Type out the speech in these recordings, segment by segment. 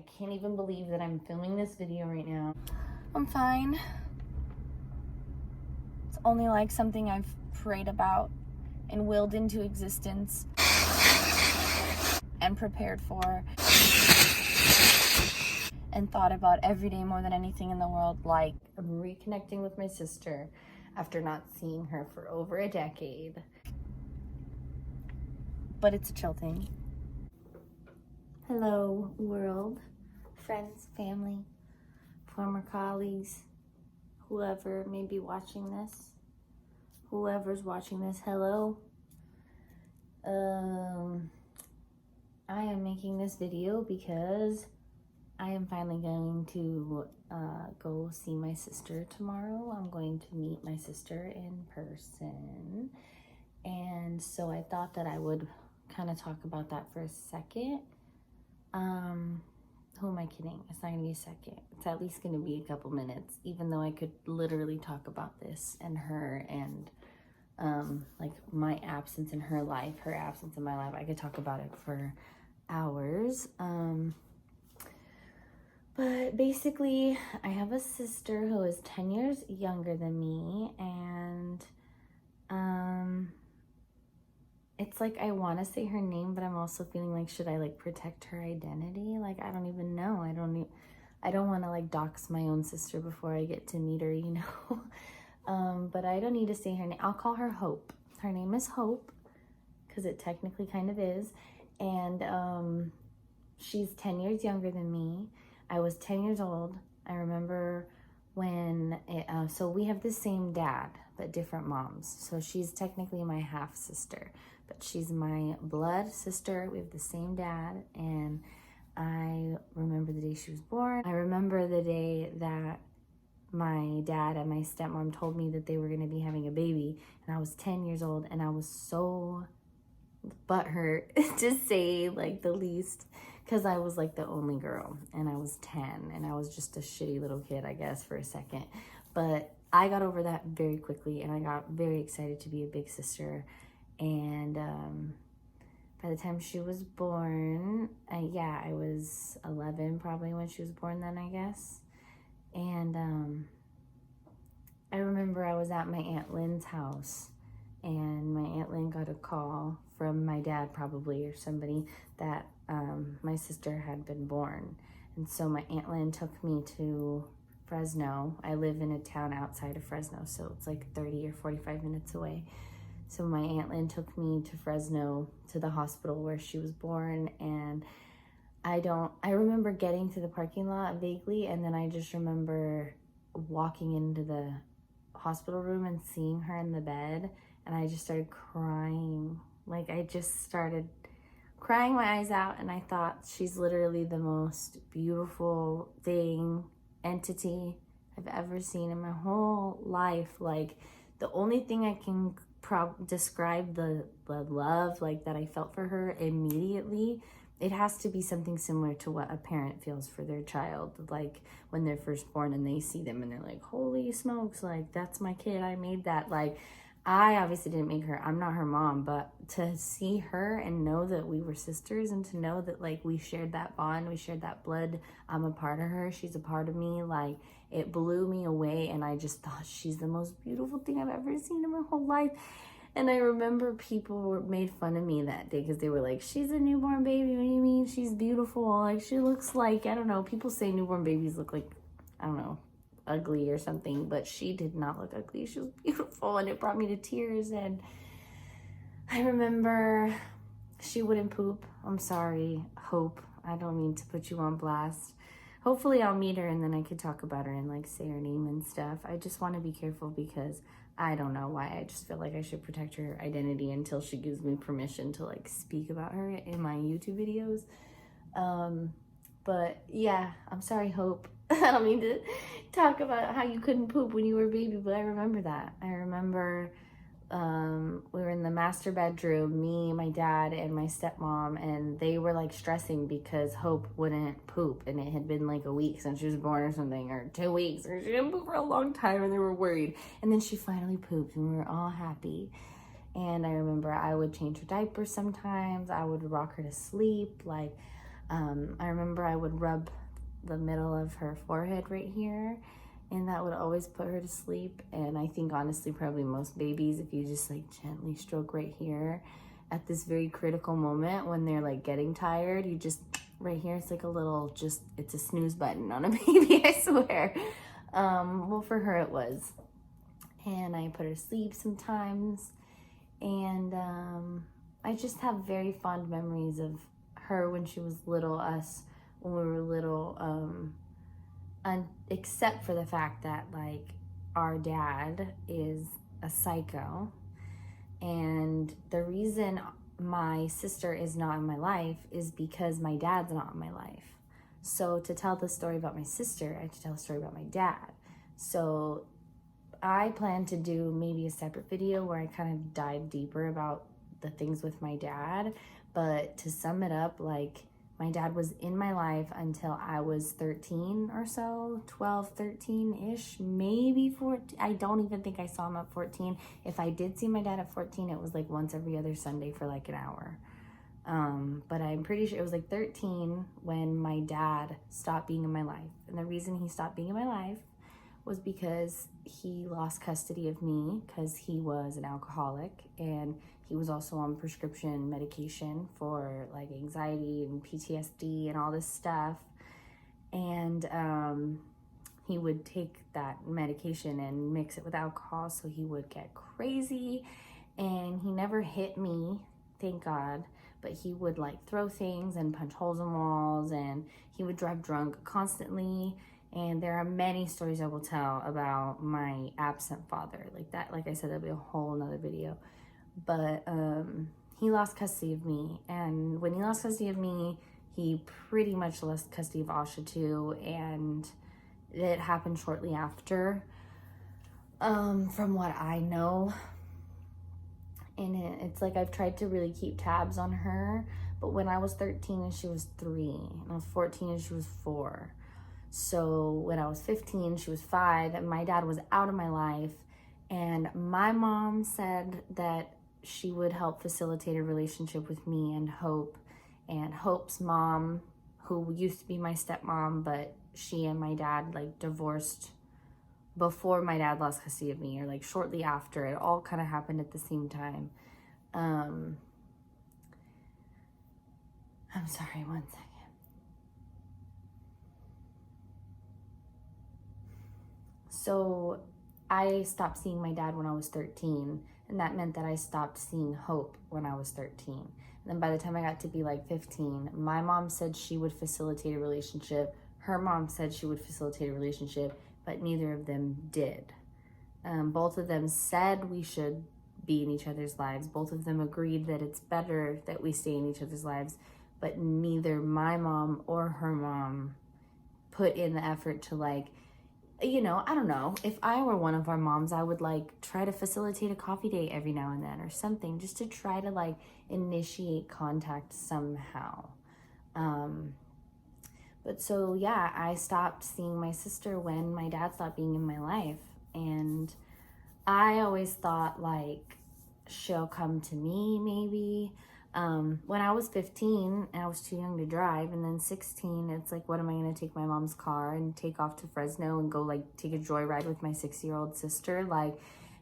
can't even believe that I'm filming this video right now. I'm fine. It's only like something I've prayed about and willed into existence and prepared for and thought about every day more than anything in the world. Like, I'm reconnecting with my sister after not seeing her for over a decade. But it's a chill thing. Hello, world, friends, family, former colleagues, whoever may be watching this, whoever's watching this, hello. I am making this video because I am finally going to go see my sister tomorrow. I'm going to meet my sister in person. And so I thought that I would kind of talk about that for a second. Who am I kidding? It's not gonna be a second. It's at least gonna be a couple minutes, even though I could literally talk about this and her and like my absence in her life, her absence in my life. I could talk about it for hours. But basically, I have a sister who is 10 years younger than me, and it's like I want to say her name, but I'm also feeling like, should I like protect her identity? Like, I don't even know. I don't want to like dox my own sister before I get to meet her, you know. But I don't need to say her name. I'll call her Hope. Her name is Hope because it technically kind of is. And she's 10 years younger than me. I was 10 years old. I remember when so we have the same dad, but different moms. So she's technically my half sister, but she's my blood sister. We have the same dad, and I remember the day she was born. I remember the day that my dad and my stepmom told me that they were gonna be having a baby, and I was 10 years old, and I was so butthurt to say like the least, because I was like the only girl, and I was 10, and I was just a shitty little kid, I guess, for a second. But I got over that very quickly, and I got very excited to be a big sister. And by the time she was born, yeah, I was 11 probably when she was born then, I guess. And I remember I was at my Aunt Lynn's house, and my Aunt Lynn got a call from my dad probably, or somebody, that my sister had been born. And so my Aunt Lynn took me to Fresno. I live in a town outside of Fresno, so it's like 30 or 45 minutes away. So my Aunt Lynn took me to Fresno, to the hospital where she was born. And I remember getting to the parking lot vaguely, and then I just remember walking into the hospital room and seeing her in the bed, and I just started crying. Like, I just started crying my eyes out, and I thought, she's literally the most beautiful entity I've ever seen in my whole life. Like, the only thing I can describe the love like that I felt for her immediately, it has to be something similar to what a parent feels for their child, like when they're first born and they see them and they're like, holy smokes, like, that's my kid, I made that. Like, I obviously didn't make her, I'm not her mom, but to see her and know that we were sisters, and to know that like we shared that bond, we shared that blood, I'm a part of her, she's a part of me, like, it blew me away. And I just thought, she's the most beautiful thing I've ever seen in my whole life. And I remember people made fun of me that day because they were like, she's a newborn baby, what do you mean she's beautiful? Like, she looks like, I don't know, people say newborn babies look like, I don't know, ugly or something, but she did not look ugly. She was beautiful, and it brought me to tears. And I remember she wouldn't poop. I'm sorry, Hope, I don't mean to put you on blast. Hopefully I'll meet her and then I could talk about her and like say her name and stuff. I just want to be careful because I don't know why. I just feel like I should protect her identity until she gives me permission to like speak about her in my YouTube videos. But yeah, I'm sorry, Hope. I don't mean to talk about how you couldn't poop when you were a baby, but I remember that. I remember we were in the master bedroom, me, my dad, and my stepmom, and they were like stressing because Hope wouldn't poop, and it had been like a week since she was born or something, or 2 weeks, or she didn't poop for a long time, and they were worried. And then she finally pooped, and we were all happy. And I remember I would change her diapers sometimes, I would rock her to sleep. Like, I remember I would rub the middle of her forehead right here, and that would always put her to sleep. And I think honestly, probably most babies, if you just like gently stroke right here at this very critical moment when they're like getting tired, you just right here, it's like a little, just, it's a snooze button on a baby, I swear. Well, for her it was. And I put her to sleep sometimes. And I just have very fond memories of her when she was little, us when we were little, except for the fact that like our dad is a psycho. And the reason my sister is not in my life is because my dad's not in my life. So to tell the story about my sister, I have to tell a story about my dad. So I plan to do maybe a separate video where I kind of dive deeper about the things with my dad. But to sum it up, like, my dad was in my life until I was 13 or so, 12, 13-ish, maybe 14. I don't even think I saw him at 14. If I did see my dad at 14, it was like once every other Sunday for like an hour. But I'm pretty sure it was like 13 when my dad stopped being in my life. And the reason he stopped being in my life was because he lost custody of me because he was an alcoholic, and he was also on prescription medication for like anxiety and PTSD and all this stuff. And he would take that medication and mix it with alcohol, so he would get crazy. And he never hit me, thank God, but he would like throw things and punch holes in walls, and he would drive drunk constantly. And there are many stories I will tell about my absent father. Like that, like I said, that'll be a whole nother video. But he lost custody of me. And when he lost custody of me, he pretty much lost custody of Asha too. And it happened shortly after, from what I know. And it's like I've tried to really keep tabs on her. But when I was 13 and she was 3, and I was 14 and she was 4. So when I was 15, she was 5, and my dad was out of my life. And my mom said that she would help facilitate a relationship with me and Hope. And Hope's mom, who used to be my stepmom, but she and my dad like divorced before my dad lost custody of me, or like shortly after. It all kind of happened at the same time. I'm sorry, one second. So I stopped seeing my dad when I was 13, and that meant that I stopped seeing Hope when I was 13. And then by the time I got to be like 15, my mom said she would facilitate a relationship. Her mom said she would facilitate a relationship, but neither of them did. Both of them said we should be in each other's lives. Both of them agreed that it's better that we stay in each other's lives, but neither my mom or her mom put in the effort to like, you know, I don't know. If I were one of our moms, I would like try to facilitate a coffee date every now and then or something, just to try to like initiate contact somehow. But so yeah, I stopped seeing my sister when my dad stopped being in my life. And I always thought like she'll come to me maybe. When I was 15, I was too young to drive, and then 16, it's like, what am I going to take my mom's car and take off to Fresno and go like take a joyride with my 6-year-old sister? Like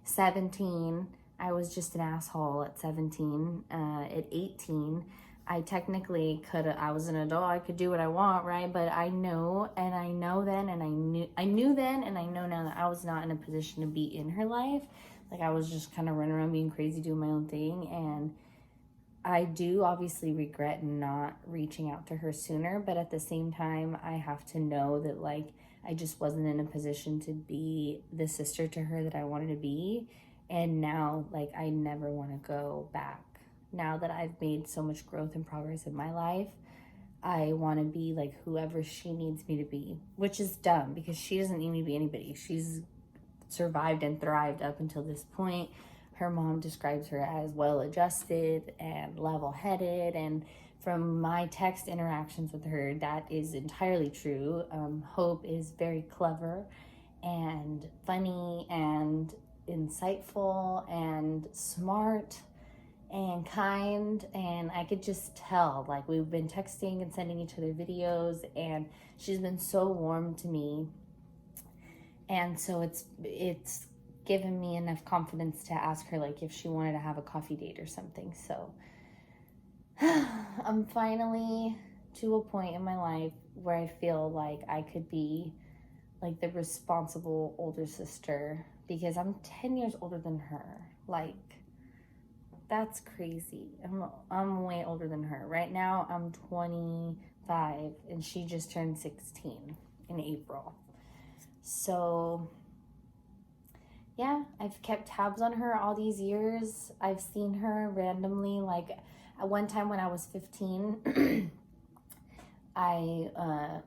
17, I was just an asshole at 17. At 18, I technically I was an adult, I could do what I want, right? But I know then, and I knew then, and I know now that I was not in a position to be in her life. Like I was just kind of running around being crazy, doing my own thing. And I do obviously regret not reaching out to her sooner, but at the same time, I have to know that like I just wasn't in a position to be the sister to her that I wanted to be. And now, like, I never want to go back. Now that I've made so much growth and progress in my life, I want to be like whoever she needs me to be, which is dumb because she doesn't need me to be anybody. She's survived and thrived up until this point. Her mom describes her as well-adjusted and level-headed, and from my text interactions with her, that is entirely true. Hope is very clever and funny and insightful and smart and kind, and I could just tell, like, we've been texting and sending each other videos, and she's been so warm to me. And so it's given me enough confidence to ask her, like, if she wanted to have a coffee date or something. So I'm finally to a point in my life where I feel like I could be like the responsible older sister, because I'm 10 years older than her. Like, that's crazy. I'm way older than her. Right now I'm 25 and she just turned 16 in April. So yeah, I've kept tabs on her all these years. I've seen her randomly. Like, at one time when I was 15,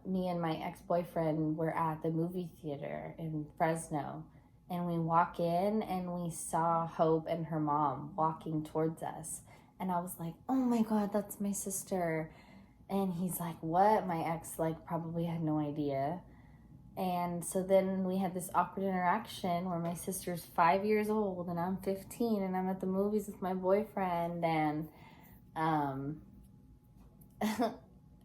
me and my ex-boyfriend were at the movie theater in Fresno, and we walk in and we saw Hope and her mom walking towards us. And I was like, oh my God, that's my sister. And he's like, what? My ex, like, probably had no idea. And so then we had this awkward interaction where my sister's 5 years old and I'm 15 and I'm at the movies with my boyfriend, and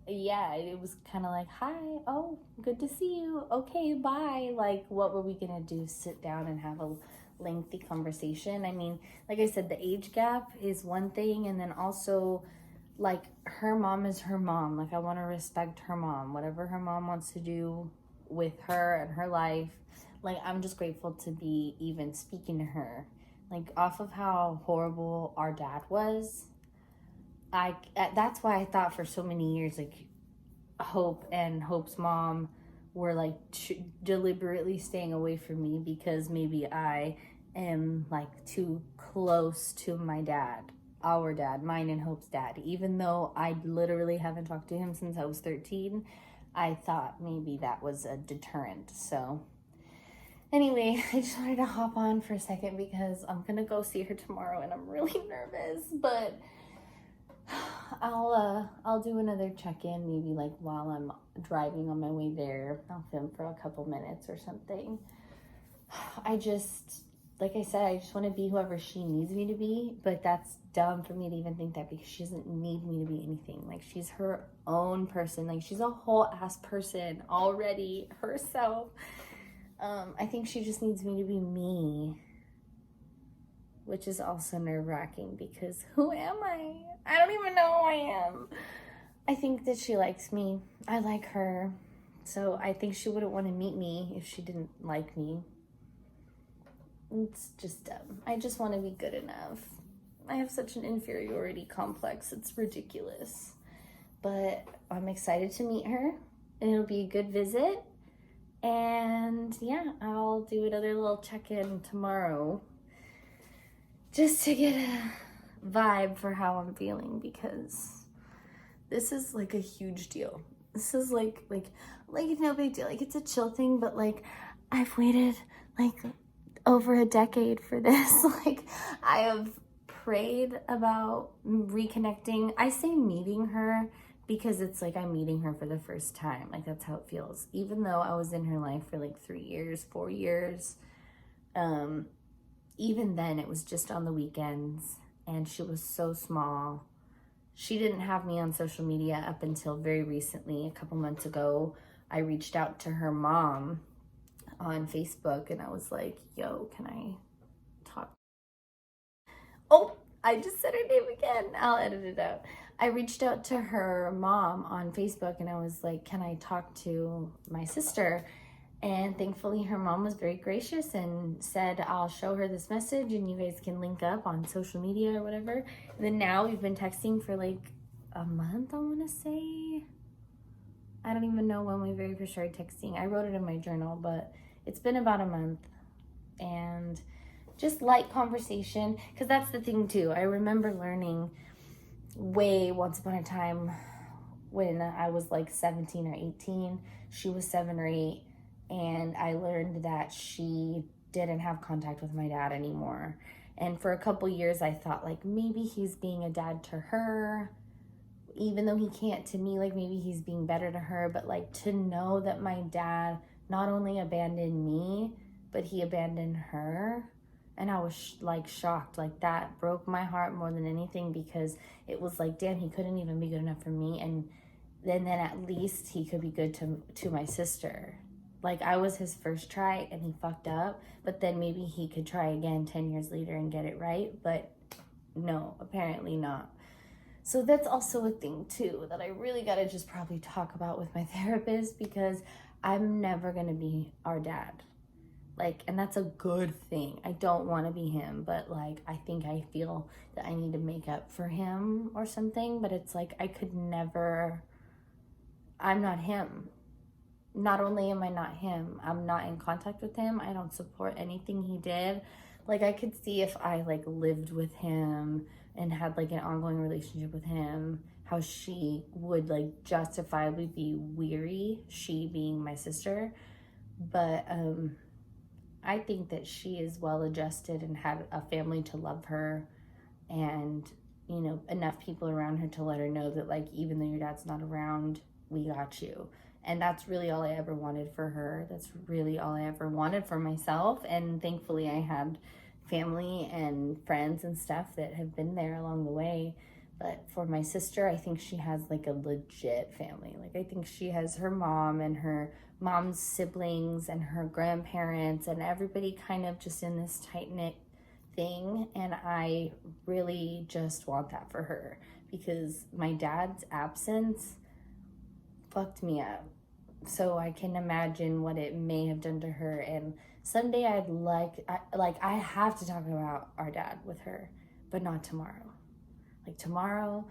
yeah, it was kind of like, hi, oh, good to see you, okay, bye. Like, what were we gonna do, sit down and have a lengthy conversation? I mean, like I said, the age gap is one thing, and then also, like, her mom is her mom. Like, I want to respect her mom, whatever her mom wants to do with her and her life. Like, I'm just grateful to be even speaking to her, like, off of how horrible our dad was. That's why I thought for so many years, like, Hope and Hope's mom were like deliberately staying away from me, because maybe I am like too close to my dad, our dad, mine and Hope's dad. Even though I literally haven't talked to him since I was 13, I thought maybe that was a deterrent. So anyway, I just wanted to hop on for a second because I'm gonna go see her tomorrow and I'm really nervous, but I'll do another check-in, maybe like while I'm driving on my way there. I'll film for a couple minutes or something. I just, like I said, I just want to be whoever she needs me to be, but that's dumb for me to even think that, because she doesn't need me to be anything. Like, she's her own person. Like, she's a whole ass person already herself. I think she just needs me to be me, which is also nerve-wracking because who am I? I don't even know who I am. I think that she likes me. I like her. So I think she wouldn't want to meet me if she didn't like me. It's just dumb. I just want to be good enough. I have such an inferiority complex. It's ridiculous. But I'm excited to meet her, and it'll be a good visit. And yeah, I'll do another little check-in tomorrow just to get a vibe for how I'm feeling, because this is like a huge deal. This is like no big deal. Like, it's a chill thing, but like, I've waited like over a decade for this. Like, I have prayed about reconnecting. I say meeting her because it's like I'm meeting her for the first time. Like, that's how it feels. Even though I was in her life for like 3 years, 4 years, even then it was just on the weekends, and she was so small. She didn't have me on social media up until very recently. A couple months ago, I reached out to her mom on Facebook and I was like, yo, can I talk? Oh, I just said her name again. I'll edit it out. I reached out to her mom on Facebook and I was like, can I talk to my sister? And thankfully her mom was very gracious and said, I'll show her this message and you guys can link up on social media or whatever. And then now we've been texting for like a month, I want to say. I don't even know when we very first started texting. I wrote it in my journal, but it's been about a month. And just light conversation, because that's the thing too. I remember learning way once upon a time when I was like 17 or 18. She was 7 or 8. And I learned that she didn't have contact with my dad anymore. And for a couple years, I thought like maybe he's being a dad to her, even though he can't to me. Like, maybe he's being better to her. But like, to know that my dad not only abandoned me, but he abandoned her, And I was like shocked. Like that broke my heart more than anything, because it was like, damn, he couldn't even be good enough for me. And then at least he could be good to my sister. Like I was his first try and he fucked up, but then maybe he could try again 10 years later and get it right. But no, apparently not. So that's also a thing too that I really got to just probably talk about with my therapist, because I'm never going to be our dad. Like, and that's a good thing. I don't want to be him, but like, I think I feel that I need to make up for him or something. But it's like, I could never, I'm not him. Not only am I not him, I'm not in contact with him. I don't support anything he did. Like, I could see if I like lived with him and had like an ongoing relationship with him, how she would like justifiably be weary, she being my sister. But I think that she is well adjusted and had a family to love her, and you know, enough people around her to let her know that like, even though your dad's not around, we got you. And that's really all I ever wanted for her. That's really all I ever wanted for myself. And thankfully I had family and friends and stuff that have been there along the way. But for my sister, I think she has like a legit family. Like, I think she has her mom and her mom's siblings and her grandparents and everybody kind of just in this tight-knit thing. And I really just want that for her, because my dad's absence fucked me up. So I can imagine what it may have done to her. And someday I have to talk about our dad with her, but not tomorrow. Like tomorrow,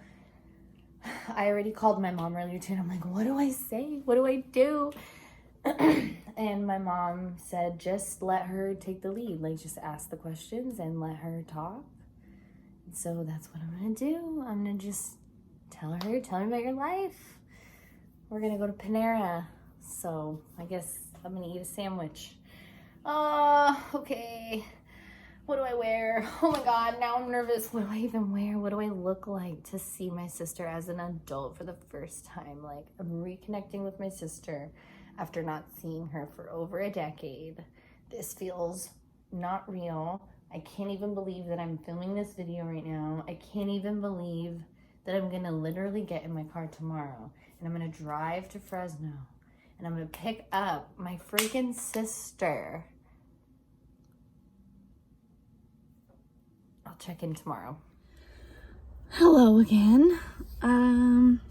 I already called my mom earlier too, and I'm like, what do I say? What do I do? And my mom said, just let her take the lead. Like, just ask the questions and let her talk. And so that's what I'm gonna do. I'm gonna just tell me about your life. We're gonna go to Panera. So I guess I'm gonna eat a sandwich. Okay. What do I wear? Oh my God, now I'm nervous. What do I even wear? What do I look like to see my sister as an adult for the first time? Like, I'm reconnecting with my sister after not seeing her for over a decade. This feels not real. I can't even believe that I'm filming this video right now. I can't even believe that I'm gonna literally get in my car tomorrow and I'm gonna drive to Fresno and I'm gonna pick up my freaking sister. I'll check in tomorrow. Hello again. I'm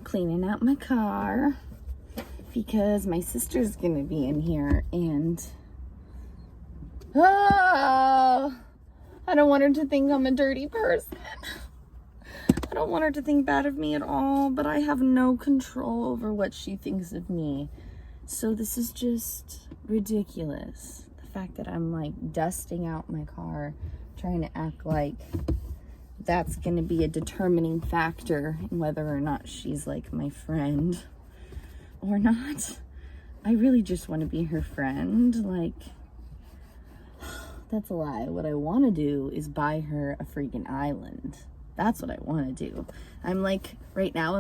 cleaning out my car because my sister's gonna be in here, and I don't want her to think I'm a dirty person. I don't want her to think bad of me at all, but I have no control over what she thinks of me. So this is just ridiculous. The fact that I'm like dusting out my car, trying to act like that's gonna be a determining factor in whether or not she's like my friend or not. I really just want to be her friend. Like, that's a lie. What I want to do is buy her a freaking island. That's what I want to do. I'm like, right now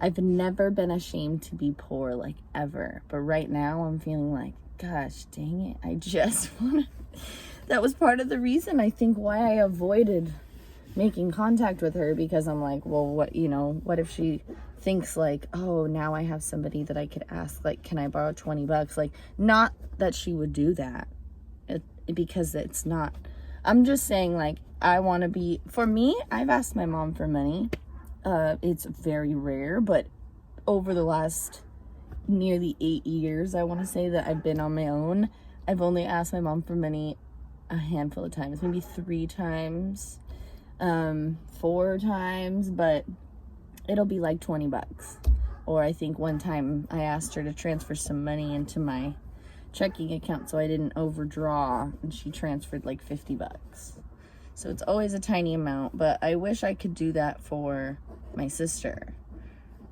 I've never been ashamed to be poor, like, ever. But right now I'm feeling like, gosh, dang it. I just want to. That was part of the reason, I think, why I avoided making contact with her, because I'm like, well, what if she thinks like, oh, now I have somebody that I could ask, like, can I borrow $20? Like, not that she would do that, because it's not. I'm just saying, like, I want to be, for me, I've asked my mom for money. It's very rare, but over the last nearly 8 years, I want to say, that I've been on my own, I've only asked my mom for money a handful of times, maybe 3 times, 4 times, but it'll be like $20. Or I think one time I asked her to transfer some money into my checking account so I didn't overdraw, and she transferred like $50. So it's always a tiny amount, but I wish I could do that for my sister.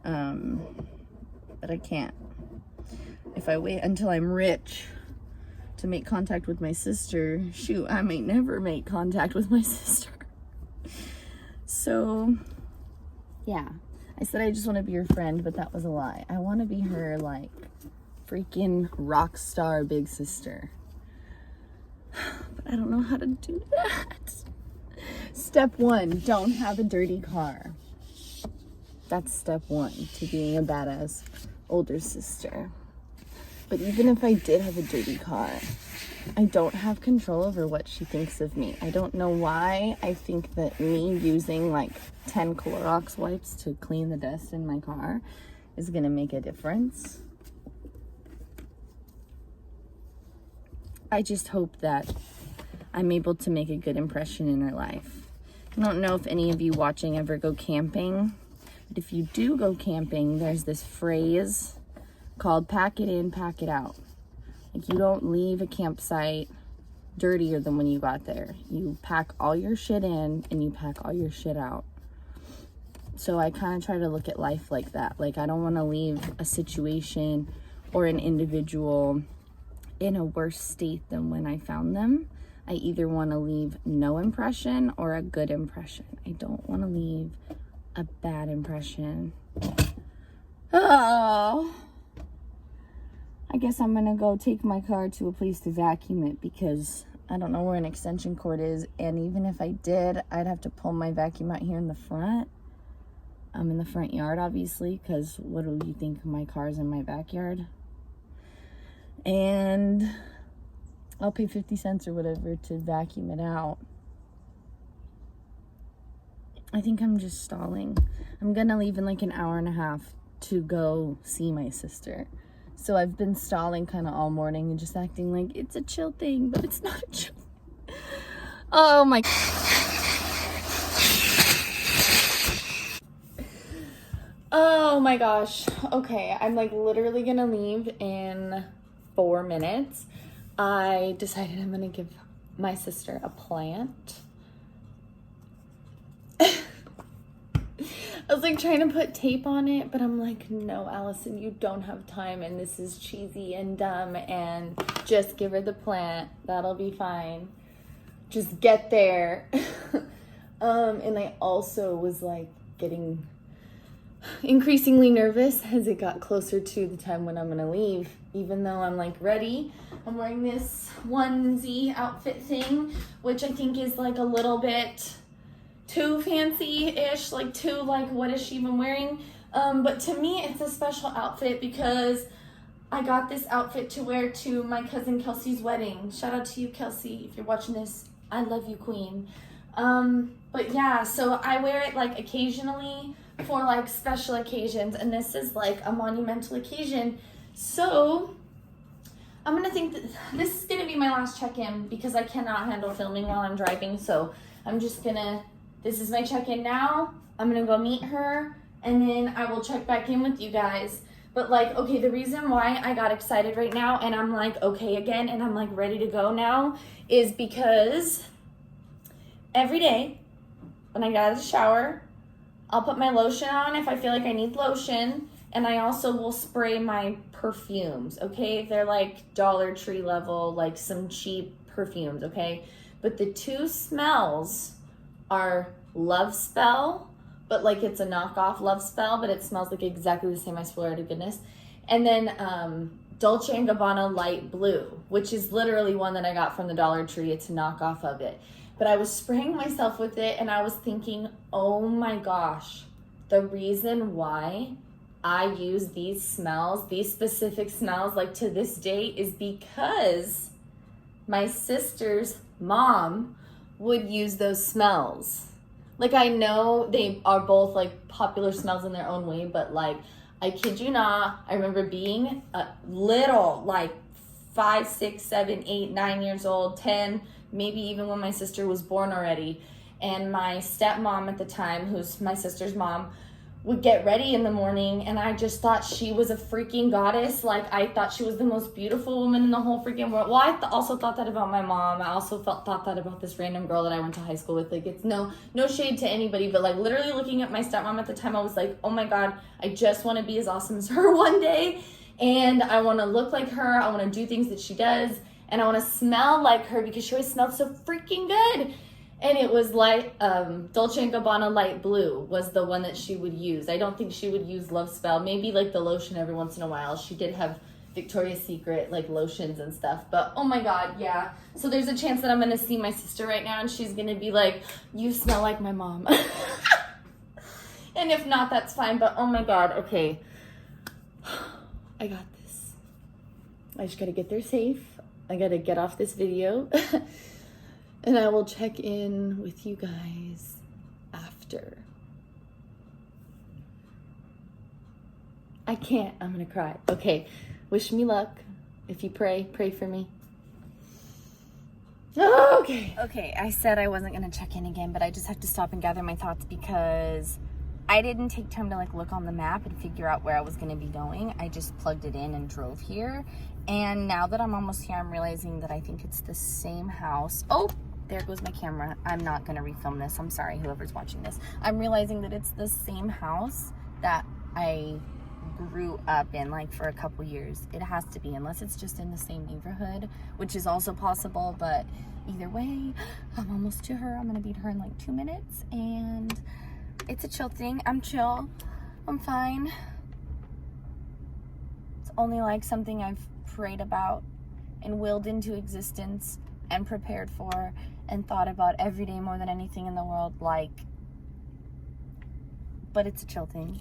But I can't. If I wait until I'm rich to make contact with my sister, shoot, I may never make contact with my sister. So, yeah. I said I just want to be her friend, but that was a lie. I want to be her, like, freaking rock star big sister. But I don't know how to do that. Step 1, don't have a dirty car. That's step 1 to being a badass older sister. But even if I did have a dirty car, I don't have control over what she thinks of me. I don't know why I think that me using like 10 Clorox wipes to clean the dust in my car is gonna make a difference. I just hope that I'm able to make a good impression in her life. I don't know if any of you watching ever go camping, but if you do go camping, there's this phrase called pack it in, pack it out. Like, you don't leave a campsite dirtier than when you got there. You pack all your shit in and you pack all your shit out. So I kind of try to look at life like that. Like, I don't want to leave a situation or an individual in a worse state than when I found them. I either want to leave no impression or a good impression. I don't want to leave a bad impression. Oh, I guess I'm gonna go take my car to a place to vacuum it because I don't know where an extension cord is, and even if I did, I'd have to pull my vacuum out here in the front. I'm in the front yard, obviously, because what do you think, my car's in my backyard? And I'll pay 50 cents or whatever to vacuum it out. I think I'm just stalling. I'm gonna leave in like an hour and a half to go see my sister. So I've been stalling kind of all morning and just acting like it's a chill thing, but it's not a chill. Oh my. Oh my gosh. Okay, I'm like literally gonna leave in 4 minutes. I decided I'm gonna give my sister a plant. I was like trying to put tape on it, but I'm like, no, Allison, you don't have time, and this is cheesy and dumb, and just give her the plant. That'll be fine. Just get there. And I also was like getting increasingly nervous as it got closer to the time when I'm gonna leave, even though I'm like ready. I'm wearing this onesie outfit thing, which I think is like a little bit too fancy-ish, like too, like, what is she even wearing? But to me, it's a special outfit because I got this outfit to wear to my cousin Kelsey's wedding. Shout out to you, Kelsey, if you're watching this. I love you, queen. But yeah, so I wear it like occasionally for like special occasions, and this is like a monumental occasion. So I'm gonna think that this is gonna be my last check-in because I cannot handle filming while I'm driving. So I'm just gonna, this is my check-in now. I'm gonna go meet her and then I will check back in with you guys. But like, okay, the reason why I got excited right now and I'm like, okay again, and I'm like ready to go now is because every day when I get out of the shower, I'll put my lotion on if I feel like I need lotion. And I also will spray my perfumes, okay? They're like Dollar Tree level, like some cheap perfumes, okay? But the two smells are Love Spell, but like it's a knockoff Love Spell, but it smells like exactly the same, I swear to goodness. And then Dolce & Gabbana Light Blue, which is literally one that I got from the Dollar Tree. It's a knockoff of it. But I was spraying myself with it and I was thinking, oh my gosh, the reason why I use these smells, these specific smells, like to this day is because my sister's mom would use those smells. Like, I know they are both like popular smells in their own way, but like, I kid you not, I remember being a little, like 5, 6, 7, 8, 9 years old, 10, maybe even when my sister was born already. And my stepmom at the time, who's my sister's mom, would get ready in the morning, and I just thought she was a freaking goddess. Like, I thought she was the most beautiful woman in the whole freaking world. Well, I also thought that about my mom. I also thought that about this random girl that I went to high school with. Like, it's no shade to anybody, but like literally looking at my stepmom at the time, I was like, oh my God, I just want to be as awesome as her one day. And I want to look like her. I want to do things that she does. And I want to smell like her because she always smelled so freaking good. And it was like Dolce & Gabbana Light Blue was the one that she would use. I don't think she would use Love Spell. Maybe like the lotion every once in a while. She did have Victoria's Secret like lotions and stuff. But oh my god, yeah. So there's a chance that I'm gonna see my sister right now and she's gonna be like, you smell like my mom. And if not, that's fine. But oh my god, okay. I got this. I just gotta get there safe. I gotta get off this video. And I will check in with you guys after. I can't. I'm gonna cry. Okay. Wish me luck. If you pray for me. Okay. Okay, I said I wasn't gonna check in again, but I just have to stop and gather my thoughts because I didn't take time to like look on the map and figure out where I was gonna be going. I just plugged it in and drove here. And now that I'm almost here, I'm realizing that I think it's the same house. Oh, there goes my camera. I'm not gonna refilm this. I'm sorry, whoever's watching this. I'm realizing that it's the same house that I grew up in like for a couple years. It has to be, unless it's just in the same neighborhood, which is also possible. But either way, I'm almost to her. I'm gonna be to her in like 2 minutes, and it's a chill thing. I'm chill. I'm fine. It's only like something I've prayed about and willed into existence and prepared for and thought about every day more than anything in the world, like, but it's a chill thing.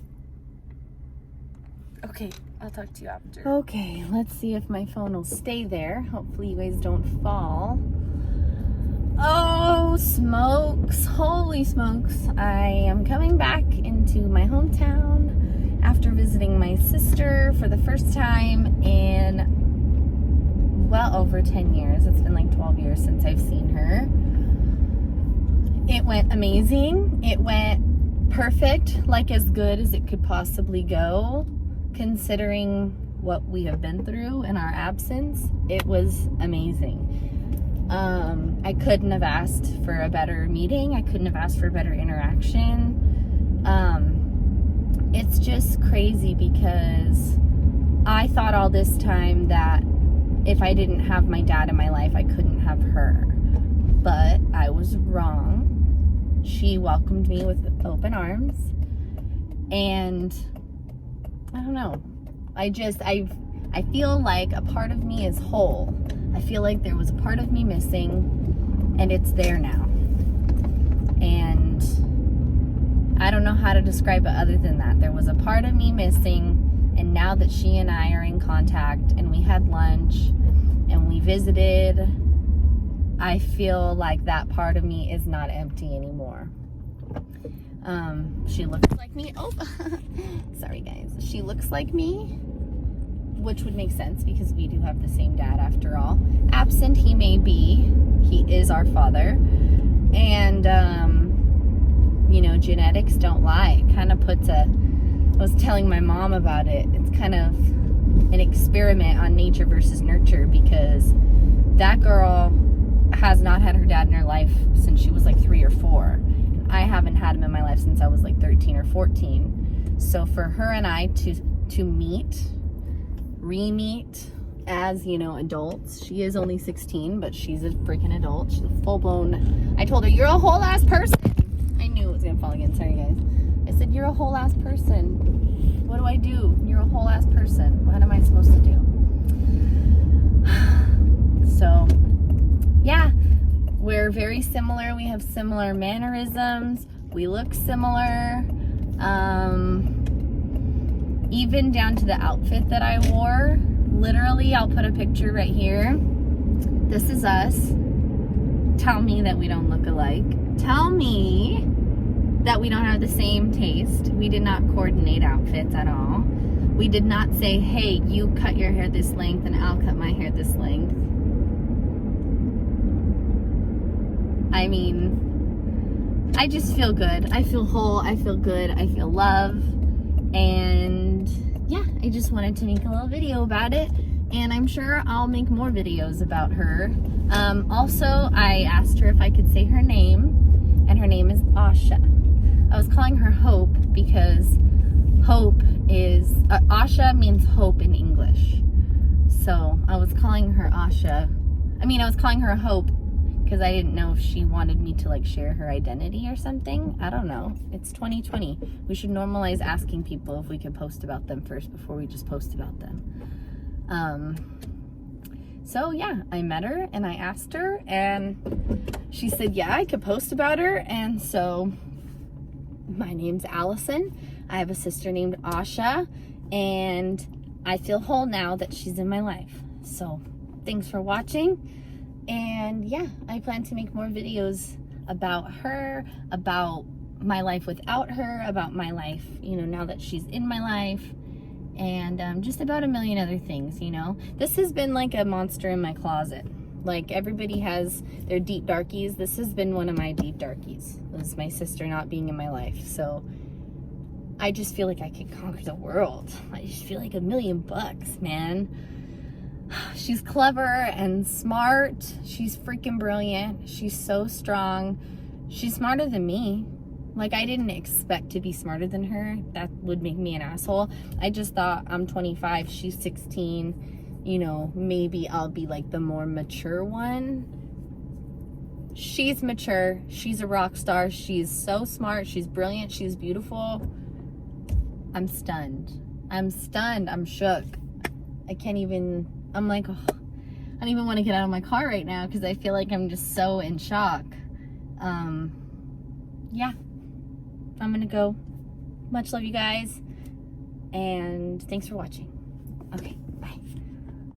Okay, I'll talk to you after. Okay, let's see if my phone will stay there. Hopefully you guys don't fall. Oh, smokes. Holy smokes. I am coming back into my hometown after visiting my sister for the first time in well over 10 years. It's been like 12 years since I've seen her. It went amazing. It went perfect, like as good as it could possibly go. Considering what we have been through in our absence, it was amazing. I couldn't have asked for a better meeting. I couldn't have asked for a better interaction. It's just crazy because I thought all this time that if I didn't have my dad in my life, I couldn't have her. But I was wrong. She welcomed me with open arms. And I don't know. I feel like a part of me is whole. I feel like there was a part of me missing, and it's there now. And I don't know how to describe it other than that. There was a part of me missing, and now that she and I are in contact, and we had lunch, and we visited, I feel like that part of me is not empty anymore. She looks like me. Oh, sorry guys. She looks like me, which would make sense because we do have the same dad after all. Absent he may be, he is our father. And, you know, genetics don't lie. It kind of puts I was telling my mom about it. It's kind of an experiment on nature versus nurture, because that girl has not had her dad in her life since she was like 3 or 4. I haven't had him in my life since I was like 13 or 14. So for her and I to meet, re-meet as, you know, adults. She is only 16, but she's a freaking adult. She's a full-blown, I told her, you're a whole ass person. I knew it was gonna fall again, sorry guys. I said, you're a whole ass person. What do I do? You're a whole ass person. What am I supposed to do? So, yeah. We're very similar. We have similar mannerisms. We look similar. Even down to the outfit that I wore. Literally, I'll put a picture right here. This is us. Tell me that we don't look alike. Tell me that we don't have the same taste. We did not coordinate outfits at all. We did not say, hey, you cut your hair this length and I'll cut my hair this length. I mean, I just feel good. I feel whole. I feel good. I feel love. And yeah, I just wanted to make a little video about it. And I'm sure I'll make more videos about her. Also, I asked her if I could say her name. And her name is Asha. I was calling her Hope because hope is... Asha means hope in English. So I was calling her Asha. I was calling her Hope because I didn't know if she wanted me to like share her identity or something. I don't know. It's 2020. We should normalize asking people if we could post about them first before we just post about them. So yeah, I met her and I asked her, and she said, yeah, I could post about her. And so my name's Allison. I have a sister named Asha, and I feel whole now that she's in my life. So thanks for watching. And yeah, I plan to make more videos about her, about my life without her, about my life, you know, now that she's in my life, and just about a million other things, you know. This has been like a monster in my closet. Like, everybody has their deep darkies. This has been one of my deep darkies, was my sister not being in my life. So I just feel like I could conquer the world. I just feel like $1 million, man. She's clever and smart. She's freaking brilliant. She's so strong. She's smarter than me. Like, I didn't expect to be smarter than her. That would make me an asshole. I just thought, I'm 25, she's 16. You know, maybe I'll be like the more mature one. She's mature. She's a rock star. She's so smart. She's brilliant. She's beautiful. I'm stunned. I'm stunned. I'm shook. I can't even... I'm like, oh, I don't even want to get out of my car right now because I feel like I'm just so in shock. Yeah, I'm gonna go. Much love, you guys, and thanks for watching. Okay, bye.